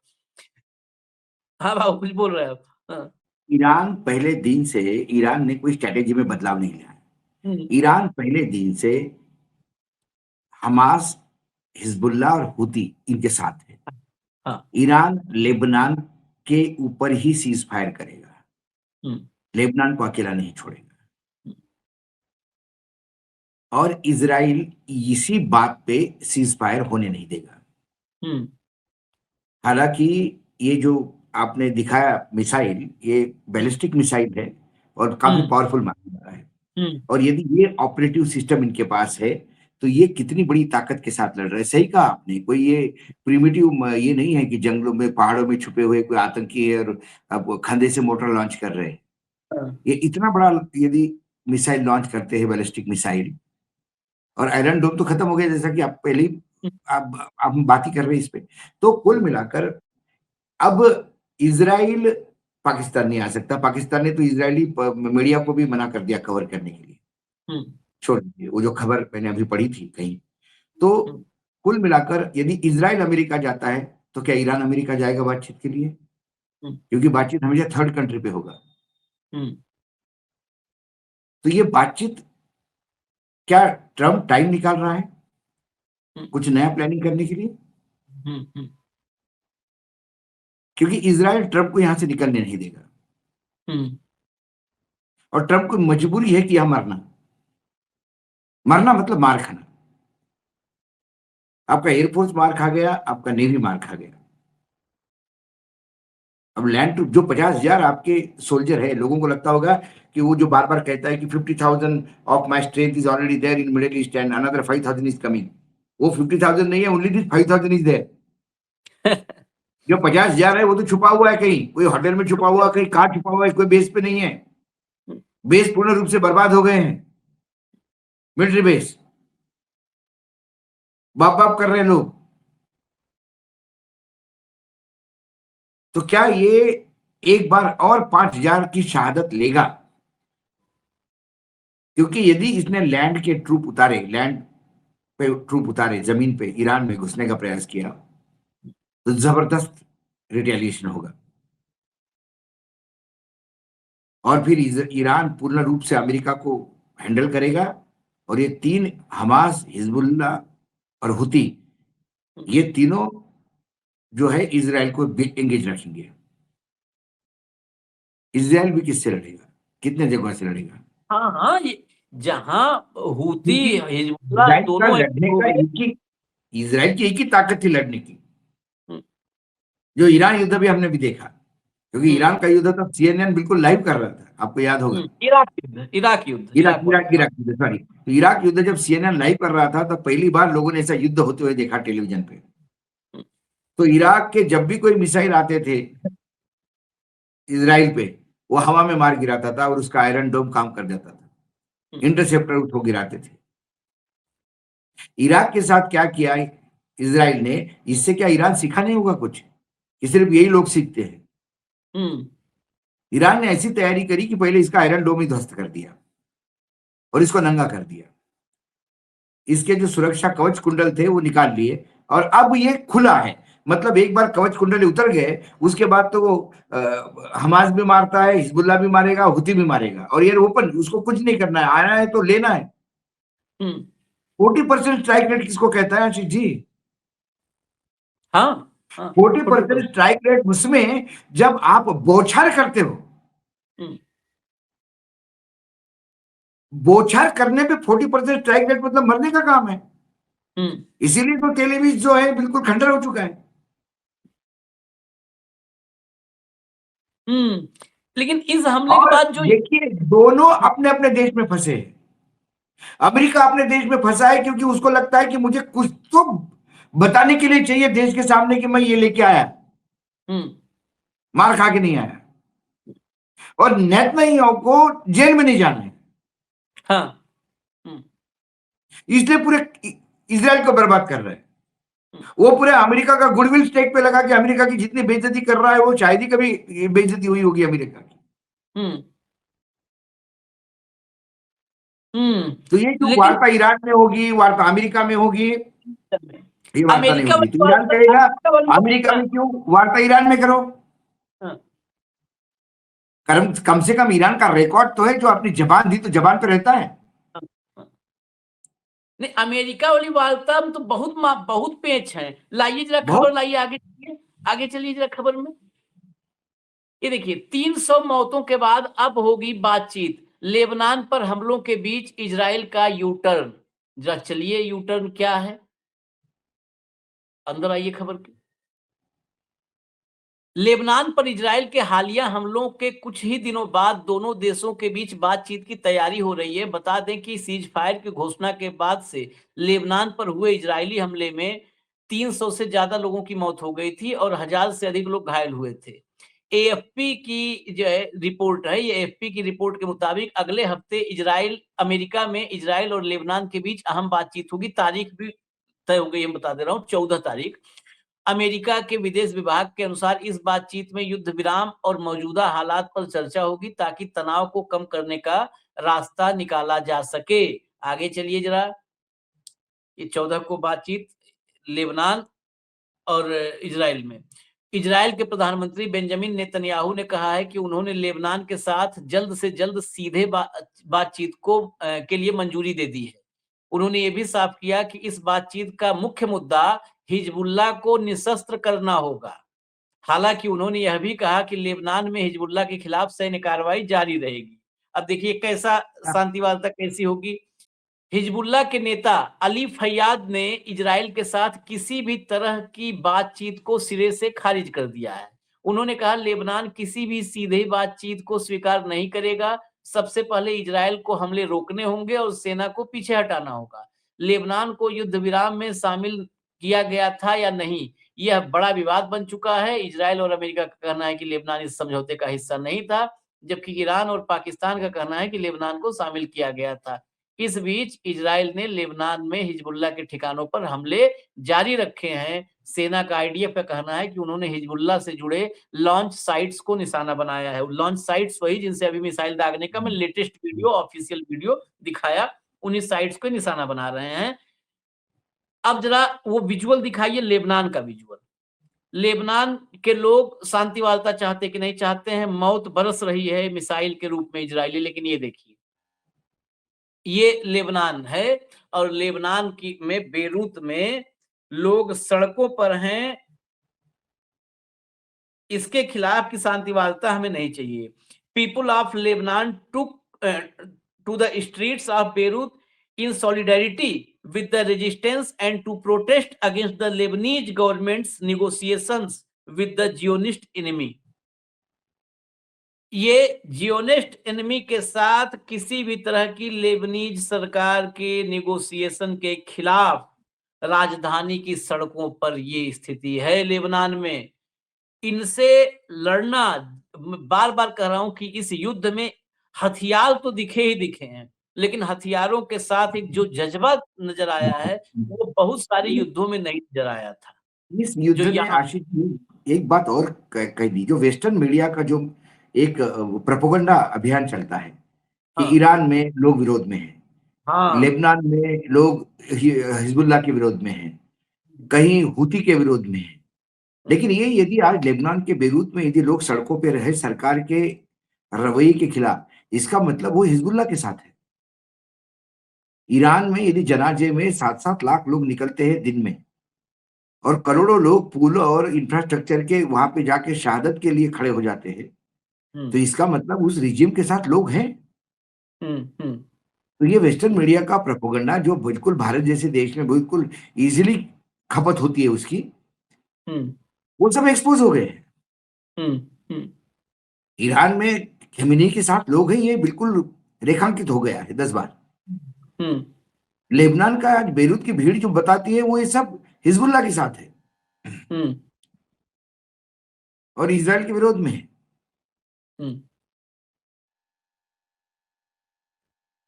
हाँ बाबू, कुछ बोल रहे हैं आप? हाँ। ईरान पहले दिन से, ईरान ने कोई स्ट्रेटेजी में बदलाव नहीं लाया। ईरान पहले दिन से हमास, हिजबुल्लाह और हूती इनके साथ है। हाँ। ईरान लेबनान के ऊपर ही सीज फायर करेगा, लेबनान को अकेला नहीं छोड़ेगा, और इजराइल इसी बात पे सीज फायर होने नहीं देगा। हालांकि ये जो आपने दिखाया मिसाइल, ये बैलिस्टिक मिसाइल है और काफी पावरफुल माना जा रहा है, और यदि ये ऑपरेटिव सिस्टम इनके पास है तो ये कितनी बड़ी ताकत के साथ लड़ रहे हैं। सही कहा आपने, कोई ये प्रिमिटिव ये नहीं है कि जंगलों में पहाड़ों में छुपे हुए कोई आतंकी है और अब खंडे से मोटर लॉन्च कर रहे हैं। ये इतना बड़ा यदि मिसाइल लॉन्च करते हैं, बैलिस्टिक मिसाइल, और आयरन डोम तो खत्म हो गया जैसा कि आप पहले ही आप हम बात ही कर रहे हैं इस पे। तो कुल मिलाकर अब इजराइल पाकिस्तान नहीं आ सकता। पाकिस्तान ने तो इजरायली मीडिया को भी मना कर दिया कवर करने के लिए। छोड़ दीजिए, वो जो खबर मैंने अभी पढ़ी थी कहीं। तो कुल मिलाकर यदि इजराइल अमेरिका जाता है तो क्या ईरान अमेरिका जाएगा बातचीत के लिए? क्योंकि बातचीत हमेशा थर्ड कंट्री पे होगा। तो ये बातचीत, क्या ट्रंप टाइम निकाल रहा है कुछ नया प्लानिंग करने के लिए? क्योंकि इजराइल ट्रंप को यहां से निकलने नहीं देगा, और ट्रंप को मजबूरी है कि यहां मरना मतलब मार खाना। आपका एयरफोर्स मार खा गया, आपका नेवी मार खा गया। अब लैंड ट्रूप जो 50,000 आपके सोल्जर है, लोगों को लगता होगा कि वो जो बार बार कहता है कि 50,000 of my strength is already there in Middle East and another 5,000 is coming, वो 50,000 नहीं है, ओनली दिस 5,000 इज देयर। जो 50,000 है वो तो छुपा हुआ है कहीं, कोई होटल में छुपा हुआ है, कहीं कहाँ छुपा हुआ है, कोई बेस पे नहीं है। बेस पूर्ण रूप से बर्बाद हो गए हैं, मिलिट्री बेस बाप बाप कर रहे हैं लोग। तो क्या ये एक बार और 5,000 की शहादत लेगा? क्योंकि यदि इसने लैंड के ट्रूप उतारे, लैंड पे ट्रूप उतारे, जमीन पे ईरान में घुसने का प्रयास किया, तो जबरदस्त रिटेलिएशन होगा। और फिर ईरान पूर्ण रूप से अमेरिका को हैंडल करेगा, और ये तीन, हमास, हिजबुल्लाह और हुती, ये तीनों जो है इजराइल को एंगेज रखेंगे। इजराइल भी किससे लड़ेगा, कितने जगह से लड़ेगा? हाँ हाँ, ये जहां हुती क्योंकि हिजबुल्लाह इजराइल का दोनों एक लड़ने हो का गए। इजराइल की एक ही ताकत थी लड़ने की, हम्म, जो ईरान युद्ध भी हमने भी देखा, क्योंकि हम्म, ईरान का युद्ध तब CNN बिल्कुल लाइव कर रहा था, आपको याद होगा। इराक युद्ध, इराक युद्ध, इराक वाला। इराक इराक युद्ध, सॉरी। तो इराक युद्ध जब CNN लाइव कर रहा था, तब पहली बार लोगों ने ऐसा युद्ध होते हुए देखा टेलीविजन पे। तो इराक के जब भी कोई मिसाइल आते थे इजराइल पे, वो हवा में मार गिराता था और उसका आयरन डोम काम कर जाता था, इंटरसेप्टर उसको गिराते थे। इराक के साथ क्या किया इजराइल ने, इससे क्या ईरान सीखा नहीं होगा कुछ, कि सिर्फ यही लोग सीखते हैं? ईरान ने ऐसी तैयारी करी कि पहले इसका आयरन डोम ही ध्वस्त कर दिया और इसको नंगा कर दिया। इसके जो सुरक्षा कवच कुंडल थे वो निकाल लिए, और अब ये खुला है। मतलब एक बार कवच कुंडल उतर गए, उसके बाद तो वो हमास भी मारता है, हिजबुल्लाह भी मारेगा, हुती भी मारेगा, और ये ओपन, उसको कुछ नहीं करना है, आना है तो लेना है। 40% स्ट्राइक रेट किसको कहता है आशीष जी? हाँ, 40% स्ट्राइक रेट उसमें जब आप बौछार करते हो, बौछार करने पे 40% स्ट्राइक रेट मतलब मरने का काम है। इसीलिए तो तेल अवीव जो है बिल्कुल खंडर हो चुका है। लेकिन इस हमले के बाद जो देखिए, दोनों अपने अपने देश में फंसे हैं। अमेरिका अपने देश में फंसा है क्योंकि उसको लगता है कि मुझे कुछ तो बताने के लिए चाहिए देश के सामने कि मैं ये लेके आया, मार खा के नहीं आया। और नेतन्याहू को जेल में नहीं जाना है, हाँ, इसलिए पूरे इजराइल को बर्बाद कर रहे हैं। वो पूरे अमेरिका का गुडविल स्टेक पे लगा कि अमेरिका की जितनी बेइज्जती कर रहा है, वो शायद ही कभी बेइज्जती हुई होगी अमेरिका की। तो ये जो वार्ता ईरान में होगी, वार्ता अमेरिका में होगी, ये वार्ता नहीं होगी। तो ईरान कहेगा अमेरिका में क्यों वार्ता ईरान में करो। कम से कम ईरान का रिकॉर्ड तो है, जो अपनी जबान दी तो जबान पे रहता है। नहीं, अमेरिका वाली वार्ता में तो बहुत पेच है। लाइए जरा खबर, लाइए आगे चलिए जरा खबर में। ये देखिए, 300 मौतों के बाद अब होगी बातचीत। लेबनान पर हमलों के बीच इजराइल का यू टर्न। जरा चलिए, यू टर्न क्या है, अंदर आइए खबर के। लेबनान पर इजराइल के हालिया हमलों के कुछ ही दिनों बाद दोनों देशों के बीच बातचीत की तैयारी हो रही है। बता दें कि सीज फायर की घोषणा के बाद से लेबनान पर हुए इजरायली हमले में 300 से ज्यादा लोगों की मौत हो गई थी और 1000 से अधिक लोग घायल हुए थे। एएफपी की जो है रिपोर्ट है, ये एएफपी की रिपोर्ट के मुताबिक अगले हफ्ते अमेरिका में इजराइल और लेबनान के बीच अहम बातचीत होगी। तारीख भी तय हो गई, हम बता दे रहा हूँ, 14 तारीख। अमेरिका के विदेश विभाग के अनुसार इस बातचीत में युद्ध विराम और मौजूदा हालात पर चर्चा होगी ताकि तनाव को कम करने का रास्ता निकाला जा सके। आगे चलिए जरा। ये 14 को बातचीत लेबनान और इजराइल में। इजराइल के प्रधानमंत्री बेंजामिन नेतन्याहू ने कहा है कि उन्होंने लेबनान के साथ जल्द से जल्द सीधे बातचीत के लिए मंजूरी दे दी है। उन्होंने ये भी साफ किया कि इस बातचीत का मुख्य मुद्दा हिजबुल्लाह को निशस्त्र करना होगा। हालांकि उन्होंने यह भी कहा कि लेबनान में हिजबुल्लाह के खिलाफ सैन्य कार्रवाई जारी रहेगी। अब देखिए कैसा शांति वार्ता कैसी होगी। हिजबुल्लाह के नेता अली फैयाद ने इजराइल के साथ किसी भी तरह की बातचीत को सिरे से खारिज कर दिया है। उन्होंने कहा, लेबनान किसी भी सीधे बातचीत को स्वीकार नहीं करेगा। सबसे पहले इजराइल को हमले रोकने होंगे और सेना को पीछे हटाना होगा। लेबनान को युद्ध विराम में शामिल किया गया था या नहीं, यह बड़ा विवाद बन चुका है। इजराइल और अमेरिका का कहना है कि लेबनान इस समझौते का हिस्सा नहीं था, जबकि ईरान और पाकिस्तान का कहना है कि लेबनान को शामिल किया गया था। इस बीच इजराइल ने लेबनान में हिजबुल्लाह के ठिकानों पर हमले जारी रखे हैं। सेना का आईडीएफ का कहना है कि उन्होंने हिजबुल्लाह से जुड़े लॉन्च साइट्स को निशाना बनाया है। लॉन्च साइट्स वही जिनसे अभी मिसाइल दागने का मैं लेटेस्ट वीडियो, ऑफिशियल वीडियो दिखाया, उन्हीं साइट्स को निशाना बना रहे हैं। अब जरा वो विजुअल दिखाइए, लेबनान का विजुअल। लेबनान के लोग शांति वार्ता चाहते कि नहीं चाहते हैं, मौत बरस रही है मिसाइल के रूप में इजरायली, लेकिन ये देखिए, ये लेबनान है और लेबनान की में बेरूत में लोग सड़कों पर हैं। इसके खिलाफ की शांति वार्ता हमें नहीं चाहिए। People of Lebanon to the streets of Beirut in solidarity with the resistance and to protest against the Lebanese government's negotiations with the Zionist enemy. ये जियोनिस्ट एनिमी के साथ किसी भी तरह की लेबनीज सरकार के नेगोशिएशन के खिलाफ राजधानी की सड़कों पर ये स्थिति है लेबनान में। इनसे लड़ना, बार बार कह रहा हूं कि इस युद्ध में हथियार तो दिखे ही दिखे हैं, लेकिन हथियारों के साथ एक जो जज्बा नजर आया है वो बहुत सारे युद्धों में नहीं नजर आया था। इस युद्ध जो में यहाँ आशीष जी एक बात और कह दी, जो वेस्टर्न मीडिया का जो एक प्रोपेगेंडा अभियान चलता है कि हाँ। ईरान में लोग विरोध में हैं, हाँ, लेबनान में लोग हिजबुल्लाह के विरोध में हैं, कहीं हुती के विरोध में हैं। लेकिन ये यदि आज लेबनान के बेरूत में यदि लोग सड़कों पे रहे सरकार के रवैये के खिलाफ, इसका मतलब वो हिजबुल्लाह के साथ है। ईरान में यदि जनाजे में 7-7 लाख लोग निकलते हैं दिन में और करोड़ों लोग पुल और इंफ्रास्ट्रक्चर के वहां पे जाके शहादत के लिए खड़े हो जाते हैं, तो इसका मतलब उस रिजिम के साथ लोग हैं। तो ये वेस्टर्न मीडिया का प्रोपेगेंडा जो बिल्कुल भारत जैसे देश में बिल्कुल इजीली खपत होती है उसकी, वो सब एक्सपोज हो गए हैं। ईरान में खेमेनी के साथ लोग हैं, ये बिल्कुल रेखांकित हो गया है 10 बार। लेबनान का आज बेरूत की भीड़ जो बताती है वो ये सब हिजबुल्लाह के साथ है और इजराइल के विरोध में है।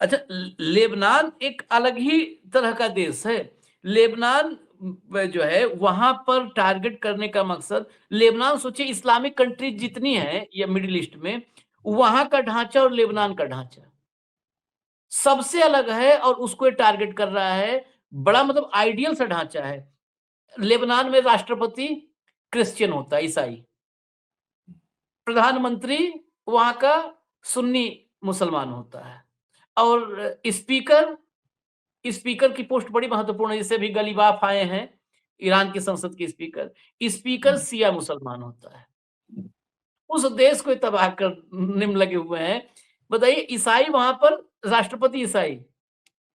अच्छा, लेबनान एक अलग ही तरह का देश है। लेबनान जो है वहां पर टारगेट करने का मकसद, लेबनान सोचिए इस्लामिक कंट्री जितनी है या मिडिल ईस्ट में, वहां का ढांचा और लेबनान का ढांचा सबसे अलग है और उसको ये टारगेट कर रहा है। बड़ा मतलब आइडियल सा ढांचा है। लेबनान में राष्ट्रपति क्रिश्चियन होता है, ईसाई। प्रधानमंत्री वहां का सुन्नी मुसलमान होता है और स्पीकर की पोस्ट बड़ी महत्वपूर्ण है, जिससे भी गलीबाफ आए हैं, ईरान की संसद के स्पीकर शिया मुसलमान होता है। उस देश को तबाह करने में लगे हुए हैं। बताइए, ईसाई वहां पर राष्ट्रपति ईसाई,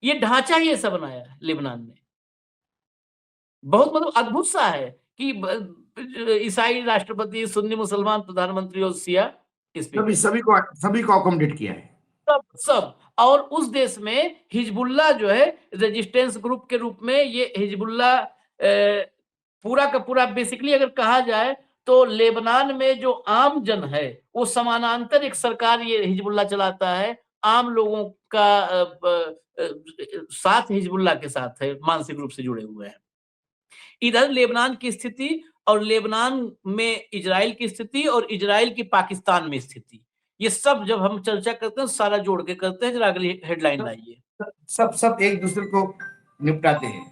ये ढांचा ही ऐसा बनाया है लेबनान ने। बहुत मतलब अद्भुत सा है कि ईसाई राष्ट्रपति, सुन्नी मुसलमान प्रधानमंत्री और शिया स्पीकर, सभी को अकोमोडेट किया है। सब। और उस देश में हिजबुल्लाह जो है रेजिस्टेंस ग्रुप के रूप में, ये हिजबुल्लाह पूरा का पूरा बेसिकली अगर कहा जाए तो लेबनान में जो आम जन है वो समानांतर एक सरकार ये हिजबुल्लाह चलाता है। आम लोगों का साथ हिजबुल्लाह के साथ है, मानसिक रूप से जुड़े हुए हैं। इधर लेबनान की स्थिति और लेबनान में इजराइल की स्थिति और इजराइल की पाकिस्तान में स्थिति, ये सब जब हम चर्चा करते हैं सारा जोड़ के करते हैं। जरा अगली हेडलाइन लाइए। सब एक दूसरे को निपटाते हैं।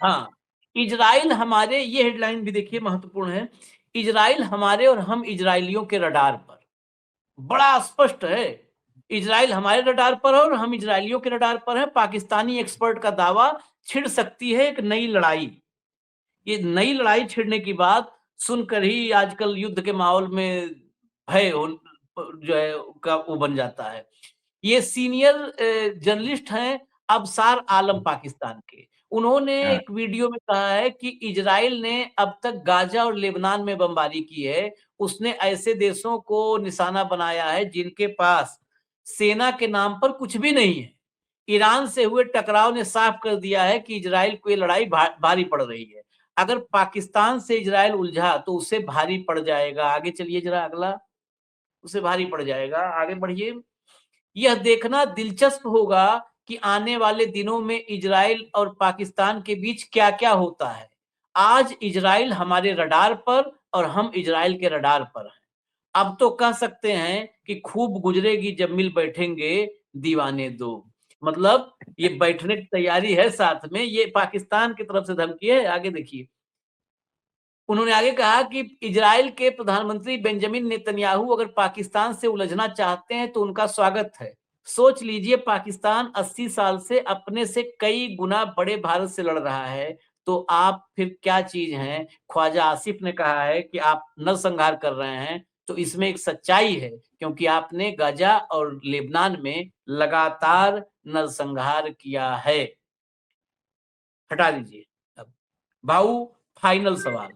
हाँ, इजराइल हमारे, ये हेडलाइन भी देखिए महत्वपूर्ण है, इजराइल हमारे और हम इजरायलियों के रडार पर। बड़ा स्पष्ट है, इजराइल हमारे रडार पर है और हम इजरायलियों के रडार पर है। पाकिस्तानी एक्सपर्ट का दावा, छिड़ सकती है एक नई लड़ाई। ये नई लड़ाई छिड़ने की बात सुनकर ही आजकल युद्ध के माहौल में भय जो है का वो बन जाता है। ये सीनियर जर्नलिस्ट हैं अबसार आलम पाकिस्तान के, उन्होंने एक वीडियो में कहा है कि इजराइल ने अब तक गाजा और लेबनान में बमबारी की है। उसने ऐसे देशों को निशाना बनाया है जिनके पास सेना के नाम पर कुछ भी नहीं है। ईरान से हुए टकराव ने साफ कर दिया है कि इजराइल को ये लड़ाई भारी पड़ रही है। अगर पाकिस्तान से इजराइल उलझा तो उससे भारी पड़ जाएगा। आगे चलिए जरा अगला, उसे भारी पड़ जाएगा। आगे बढ़िए। यह देखना दिलचस्प होगा कि आने वाले दिनों में इजराइल और पाकिस्तान के बीच क्या-क्या होता है। आज इजराइल हमारे रडार पर और हम इजराइल के रडार पर हैं। अब तो कह सकते हैं कि खूब गुजरेगी जब मिल बैठेंगे दीवाने दो। मतलब ये बैठने की तैयारी है साथ में, ये पाकिस्तान की तरफ से धमकी है। आगे देखिए। उन्होंने आगे कहा कि इजराइल के प्रधानमंत्री बेंजामिन नेतन्याहू अगर पाकिस्तान से उलझना चाहते हैं तो उनका स्वागत है। सोच लीजिए पाकिस्तान 80 साल से अपने से कई गुना बड़े भारत से लड़ रहा है, तो आप फिर क्या चीज हैं। ख्वाजा आसिफ ने कहा है कि आप नरसंहार कर रहे हैं, तो इसमें एक सच्चाई है, क्योंकि आपने गाजा और लेबनान में लगातार नरसंहार किया है। हटा दीजिए। अब भाऊ, फाइनल सवाल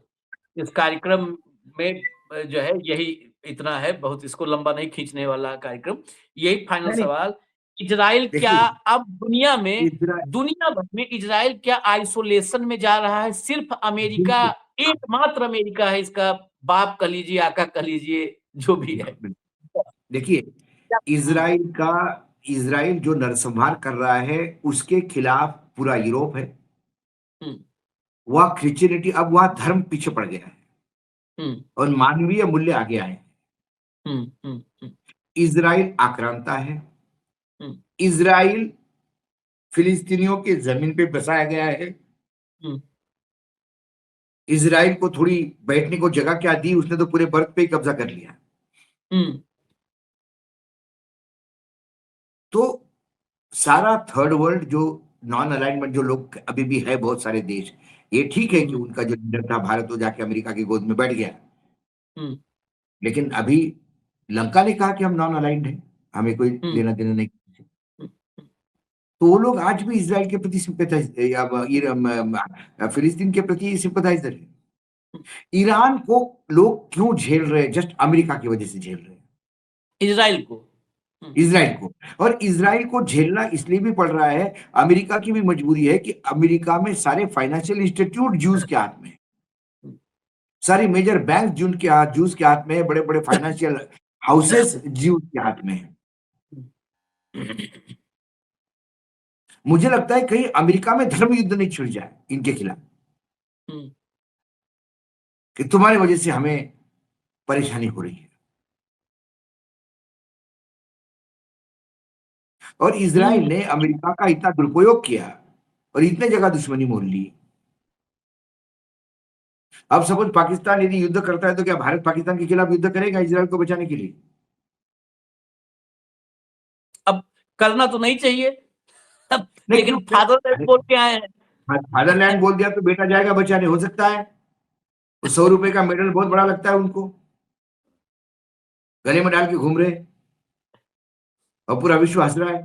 इस कार्यक्रम में जो है यही इतना है, बहुत इसको लंबा नहीं खींचने वाला कार्यक्रम। यही फाइनल नहीं, सवाल, इजराइल क्या देखिए अब इजराइल दुनिया भर में इजराइल क्या आइसोलेशन में जा रहा है। सिर्फ अमेरिका, बिल्कुल एकमात्र अमेरिका है इसका बाप कह लीजिए, आका कह लीजिए, जो भी है। बिल्कुल। देखिए इजराइल जो नरसंहार कर रहा है उसके खिलाफ पूरा यूरोप है। हम्म, वह क्रिश्चियनिटी, अब वह धर्म पीछे पड़ गया है हम्म, और मानवीय मूल्य आगे आए हैं। हम्म, हम्म, हम्म, इजराइल आक्रांता है। हम्म, इजराइल फिलिस्तीनियों के जमीन पे बसाया गया है। हम्म, इजराइल को थोड़ी बैठने को जगह क्या दी, उसने तो पूरे बर्फ पे ही कब्जा कर लिया। हम्म, तो सारा थर्ड वर्ल्ड जो नॉन अलाइनमेंट जो लोग अभी भी है, बहुत सारे देश, ये ठीक है कि हम्म, उनका जो लीडर था भारत वो जाके अमेरिका की गोद में बैठ गया, हम्म, लेकिन अभी लंका ने कहा कि हम नॉन अलाइंड हैं, हमें कोई हम्म, लेना देना नहीं। हम्म, तो वो लोग आज भी इसराइल के प्रति सिंपैथाइज या फिलिस्तीन के प्रति सिंपैथाइजर है। ईरान को लोग क्यों झेल रहे हैं? जस्ट अमेरिका की वजह से झेल रहे हैं इजराइल को। इसराइल को। और इसराइल को झेलना इसलिए भी पड़ रहा है, अमेरिका की भी मजबूरी है कि अमेरिका में सारे फाइनेंशियल इंस्टीट्यूट जूस के हाथ में है, सारी मेजर बैंक जूस के हाथ में है, बड़े बड़े फाइनेंशियल हाउसेस जूस के हाथ में है। मुझे लगता है कहीं अमेरिका में धर्म युद्ध नहीं छिड़ जाए इनके खिलाफ, कि तुम्हारी वजह से हमें परेशानी हो रही है। और इसराइल ने अमेरिका का इतना दुरुपयोग किया और इतने जगह दुश्मनी मोल ली। अब सपोज पाकिस्तान यदि युद्ध करता है तो क्या भारत पाकिस्तान के खिलाफ युद्ध करेगा इसराइल को बचाने के लिए? अब करना तो नहीं चाहिए, नहीं, लेकिन क्यों? फादरलैंड बोल के आए हैं। फादरलैंड बोल दिया तो बेटा जाएगा बचाने, हो सकता है। 100 रुपए का मेडल बहुत बड़ा लगता है उनको, गले में डाल के घूम रहे और पूरा विश्व हंस रहा है।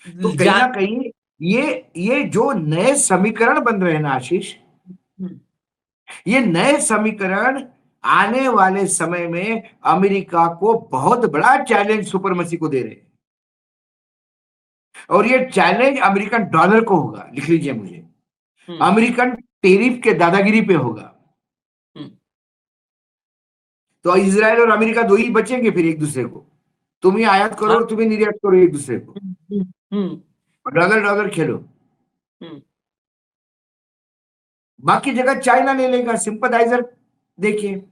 तो कहीं ना कहीं ये जो नए समीकरण बन रहे हैं ना आशीष, ये नए समीकरण आने वाले समय में अमेरिका को बहुत बड़ा चैलेंज सुपरमसी को दे रहे हैं। और ये चैलेंज अमेरिकन डॉलर को होगा, लिख लीजिए मुझे, अमेरिकन टेरिफ के दादागिरी पे होगा। तो इजराइल और अमेरिका दो ही बचेंगे फिर एक दूसरे को, तुम ही आयात करो और तुम ही निर्यात करो एक दूसरे को, डॉलर डॉलर खेलो। बाकी जगह चाइना ले लेगा सिंपैथाइजर। देखिए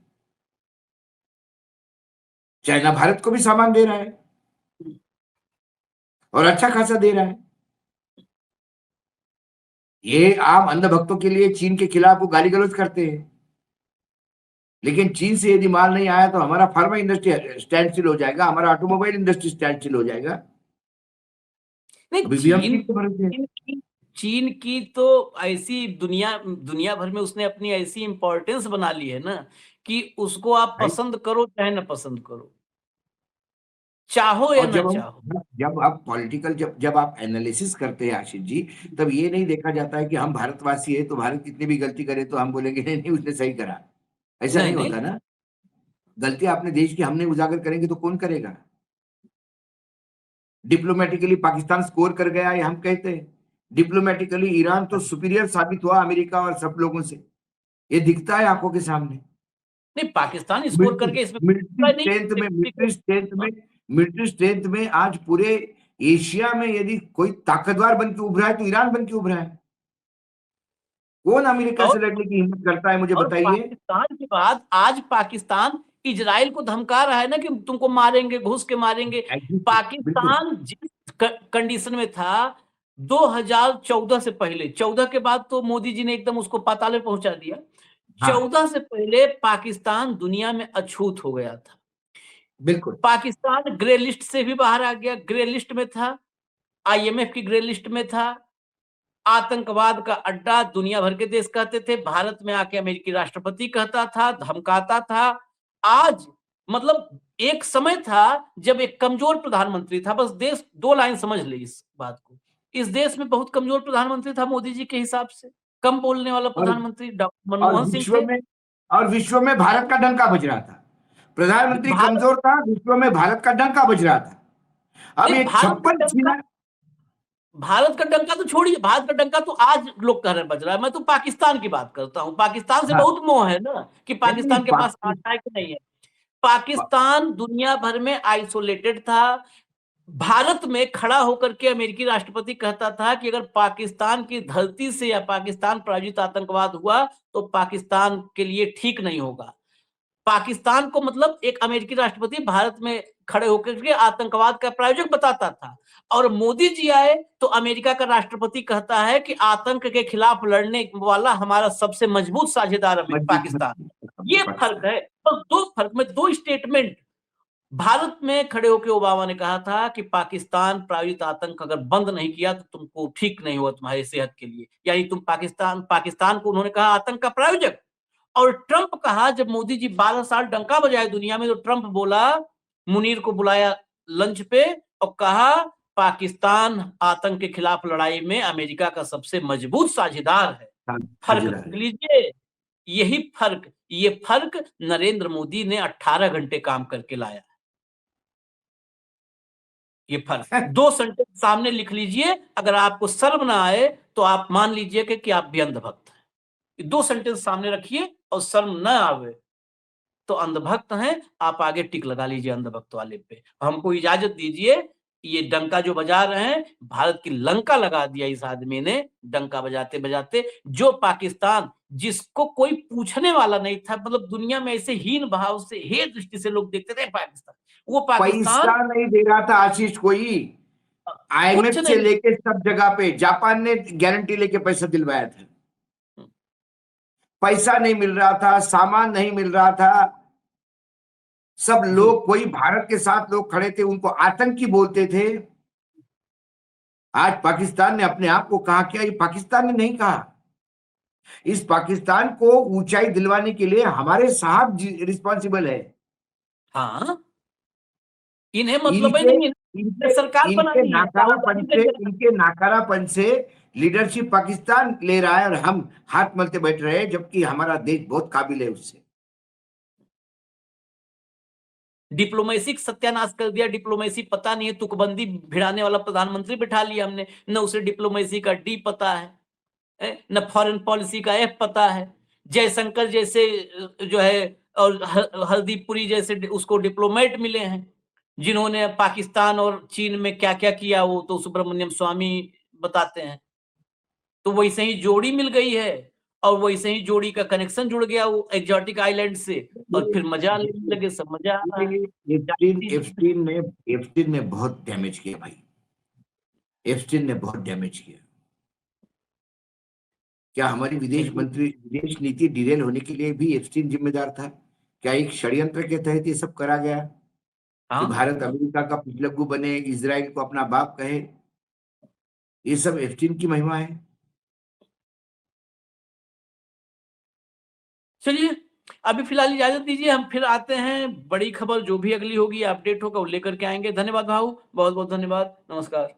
चाइना भारत को भी सामान दे रहा है और अच्छा खासा दे रहा है। ये आम अंधभक्तों के लिए चीन के खिलाफ वो गाली गलौज करते हैं, लेकिन चीन से यदि माल नहीं आया तो हमारा फार्मा इंडस्ट्री स्टैंड स्टिल हो जाएगा, हमारा ऑटोमोबाइल इंडस्ट्री स्टैंड स्टिल हो जाएगा। चीन की तो ऐसी दुनिया भर में उसने अपनी ऐसी इंपॉर्टेंस बना ली है ना कि उसको आप पसंद करो चाहे ना पसंद करो, चाहो या ना चाहो। जब आप पॉलिटिकल जब आप एनालिसिस करते हैं आशीष जी, तब ये नहीं देखा जाता है कि हम भारतवासी है तो भारत कितनी भी गलती करे तो हम बोलेंगे नहीं नहीं उसने सही करा, ऐसा नहीं होता ना। गलती अपने देश की हमने उजागर करेंगे तो कौन करेगा? डिप्लोमेटिकली पाकिस्तान स्कोर कर गया, ये हम कहते हैं। डिप्लोमेटिकली ईरान तो सुपीरियर साबित हुआ अमेरिका और सब लोगों से, ये दिखता है आंखों के सामने। नहीं, पाकिस्तान स्कोर करके इसमें मिलिट्री स्ट्रेंथ में आज पूरे एशिया में यदि कोई ताकतवर बन के उभरा है तो ईरान बन के उभरा है। कौन अमेरिका से लड़ने की हिम्मत करता है, मुझे बताइए। पाकिस्तान के बाद आज पाकिस्तान इजराइल को धमका रहा है ना कि तुमको मारेंगे, घुस के मारेंगे। पाकिस्तान जिस कंडीशन में था 2014 से पहले, 14 के बाद तो मोदी जी ने एकदम उसको पाताल में पहुंचा दिया। 14 से पहले पाकिस्तान दुनिया में अछूत हो गया था। बिल्कुल, पाकिस्तान ग्रे लिस्ट से भी बाहर आ गया, ग्रे लिस्ट में था, IMF की ग्रे लिस्ट में था, आतंकवाद का अड्डा दुनिया भर के देश कहते थे, भारत में आके अमेरिकी राष्ट्रपति कहता था, धमकाता था। आज मतलब एक समय था जब एक कमजोर प्रधानमंत्री था, बस देश 2 लाइन समझ ले इस बात को, इस देश में बहुत कमजोर प्रधानमंत्री था मोदी जी के हिसाब से, कम बोलने वाला प्रधानमंत्री डॉक्टर मनमोहन सिंह थे। और विश्व में भारत का डंका बज रहा था। प्रधानमंत्री कमजोर था, विश्व में भारत का डंका बज रहा था। अब ये 56 भारत का डंका तो छोड़िए, भारत का डंका तो आज लोग कह रहे बज रहा है, मैं तो पाकिस्तान की बात करता हूं। पाकिस्तान से बहुत मोह है ना कि पाकिस्तान के पास आटा है कि नहीं है। पाकिस्तान दुनिया भर में आइसोलेटेड था। भारत में खड़ा होकर के अमेरिकी राष्ट्रपति कहता था कि अगर पाकिस्तान की धरती से या पाकिस्तान प्रायोजित आतंकवाद हुआ तो पाकिस्तान के लिए ठीक नहीं होगा। पाकिस्तान को मतलब एक अमेरिकी राष्ट्रपति भारत में खड़े होकर के आतंकवाद का प्रायोजक बताता था, और मोदी जी आए तो अमेरिका का राष्ट्रपति कहता है कि आतंक के खिलाफ लड़ने वाला हमारा सबसे मजबूत साझेदार है पाकिस्तान। ये फर्क है, बस 2 फर्क में 2 स्टेटमेंट। भारत में खड़े होकर ओबामा ने कहा था कि पाकिस्तान प्रायोजित आतंक अगर बंद नहीं किया तो तुमको ठीक नहीं हुआ तुम्हारी सेहत के लिए, यानी तुम पाकिस्तान को उन्होंने कहा आतंक का प्रायोजक। और ट्रंप कहा, जब मोदी जी 12 साल डंका बजाए दुनिया में, तो ट्रंप बोला, मुनीर को बुलाया लंच पे और कहा पाकिस्तान आतंक के खिलाफ लड़ाई में अमेरिका का सबसे मजबूत साझेदार है। फर्क देख लीजिए, यही फर्क, ये फर्क नरेंद्र मोदी ने 18 घंटे काम करके लाया। ये फर्क 2 सेंटेंस सामने लिख लीजिए, अगर आपको शर्म ना आए तो आप मान लीजिए कि आप भी अंधभक्त हैं। 2 सेंटेंस सामने रखिए और शर्म न आवे तो अंधभक्त हैं, आप आगे टिक लगा लीजिए अंधभक्त वाले पे। हमको इजाजत दीजिए, ये डंका जो बजा रहे हैं, भारत की लंका लगा दिया इस आदमी ने डंका बजाते बजाते। जो पाकिस्तान जिसको कोई पूछने वाला नहीं था, मतलब दुनिया में ऐसे हीन भाव से, हे दृष्टि से लोग देखते थे पाकिस्तान, वो पाकिस्तान पैसा नहीं दे रहा था आशीष कोई। IMF से लेके सब जगह पे जापान ने गारंटी लेके पैसा दिलवाया था। पैसा नहीं मिल रहा था, सामान नहीं मिल रहा था, सब लोग, कोई भारत के साथ लोग खड़े थे उनको आतंकी बोलते थे। आज पाकिस्तान ने अपने आप को कहा, क्या ये पाकिस्तान ने नहीं कहा। इस पाकिस्तान को ऊंचाई दिलवाने के लिए हमारे साहब रिस्पॉन्सिबल है। हाँ, इन्हें मतलब नहीं, सरकार इनके नाकारापन से लीडरशिप पाकिस्तान ले रहा है और हम हाथ मलते बैठ रहे हैं, जबकि हमारा देश बहुत काबिल है उससे। डिप्लोमेसी सत्यानाश कर दिया। डिप्लोमेसी पता नहीं है, तुकबंदी भिड़ाने वाला प्रधानमंत्री बिठा लिया हमने, न उसे डिप्लोमेसी का डी पता है, न फॉरेन पॉलिसी का एफ पता है। जयशंकर जैसे जो है और हरदीप पुरी जैसे उसको डिप्लोमेट मिले हैं, जिन्होंने पाकिस्तान और चीन में क्या क्या किया वो तो सुब्रमण्यम स्वामी बताते हैं। तो वैसे ही जोड़ी मिल गई है और वैसे ही जोड़ी का कनेक्शन जुड़ गया वो एग्जॉटिक आइलैंड से, और फिर मजा लेने लगे, सब मजा आ रहा है। एप्स्टीन ने बहुत डैमेज किया भाई, एप्स्टीन ने बहुत डैमेज किया। क्या हमारी विदेश नीति डिरेल होने के लिए भी एप्स्टीन जिम्मेदार था? क्या एक षड्यंत्र के तहत ये सब करा गया कि भारत अमेरिका का पिछलग्गू बने, इजराइल को अपना बाप कहे? ये सब एप्स्टीन की महिमा है। चलिए अभी फिलहाल इजाजत दीजिए, हम फिर आते हैं, बड़ी खबर जो भी अगली होगी अपडेट होगा वो लेकर के आएंगे। धन्यवाद भाऊ, बहुत बहुत धन्यवाद, नमस्कार।